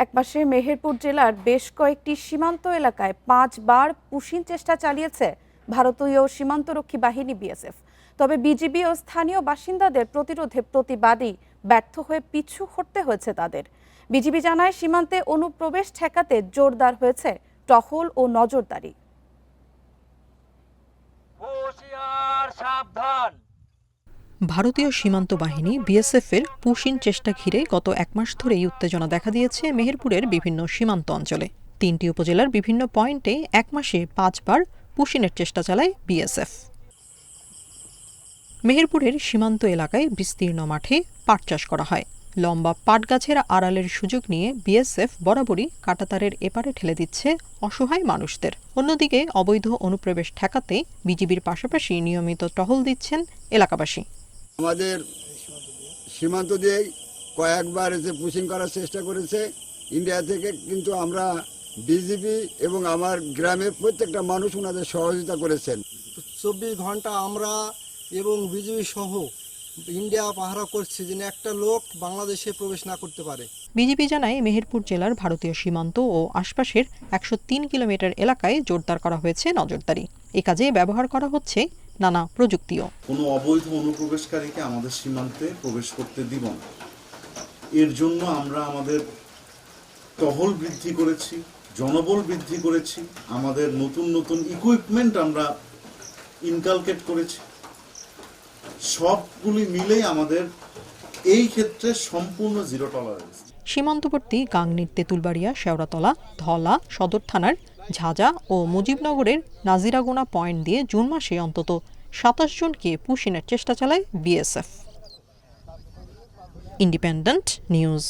একপাশে মেহেরপুর জেলার বেশ কয়েকটি সীমান্ত এলাকায় 5 বার পুশিং চেষ্টা চালিয়েছে ভারতীয় সীমান্তরক্ষী বাহিনী বিএসএফ। তবে বিজিবি ও স্থানীয় বাসিন্দাদের প্রতিরোধে প্রতিবাদী ব্যর্থ হয়ে পিছু হটতে হয়েছে তাদের। বিজিবি জানায় সীমান্তে অনুপ্রবেশ ঠেকাতে জোরদার হয়েছে টহল ও নজরদারি। ভারতীয় সীমান্ত বাহিনী বিএসএফের পুশিং চেষ্টা ঘিরে গত এক মাস ধরেই উত্তেজনা দেখা দিয়েছে মেহেরপুরের বিভিন্ন সীমান্ত অঞ্চলে। 3টি উপজেলার বিভিন্ন পয়েন্টে এক মাসে 5 বার পুশিংয়ের চেষ্টা চালায় বিএসএফ। মেহেরপুরের সীমান্ত এলাকায় বিস্তীর্ণ মাঠে পাট চাষ করা হয়। লম্বা পাট গাছের আড়ালের সুযোগ নিয়ে বিএসএফ বরাবরই কাঁটাতারের এপারে ঠেলে দিচ্ছে অসহায় মানুষদের। অন্যদিকে অবৈধ অনুপ্রবেশ ঠেকাতে বিজিবির পাশাপাশি নিয়মিত টহল দিচ্ছেন এলাকাবাসী। আমাদের সীমান্ত দিয়ে কয়েকবার এসে পুশিং করার চেষ্টা করেছে ইন্ডিয়া থেকে, কিন্তু আমরা বিজিবি এবং আমার গ্রামের প্রত্যেকটা মানুষ ওনাদের সহযোগিতা করেছেন। 24 ঘন্টা আমরা এবং বিজিবি সহ ইন্ডিয়া পাহারা করছে যেন একটা লোক বাংলাদেশে প্রবেশ না করতে পারে। বিজিবি জানায় মেহেরপুর জেলার ভারতীয় সীমান্ত ও আশপাশের 103 কিলোমিটার এলাকায় জোরদার করা হয়েছে নজরদারি। এ কাজে ব্যবহার করা হচ্ছে নানা প্রযুক্তিও। কোনো অবৈধ অনুপ্রবেশকারীকে আমাদের সীমান্তে প্রবেশ করতে দিব না। এর জন্য আমরা আমাদের টহল বৃদ্ধি করেছি, জনবল বৃদ্ধি করেছি, আমাদের নতুন নতুন ইকুইপমেন্ট আমরা ইনকালকেট করেছি। সবগুলি মিলেই আমাদের এই ক্ষেত্রে সম্পূর্ণ জিরো টলারেন্স। সীমান্তবর্তী গাংনীর তেঁতুলবাড়িয়া, শেওড়াতলা, ধলা সদর থানার ঝাঁঝা ও মুজিবনগরের নাজিরাগোনা পয়েন্ট দিয়ে জুন মাসে অন্তত 27 জনকে পুশিংয়ের চেষ্টা চালায় বিএসএফ। Independent news.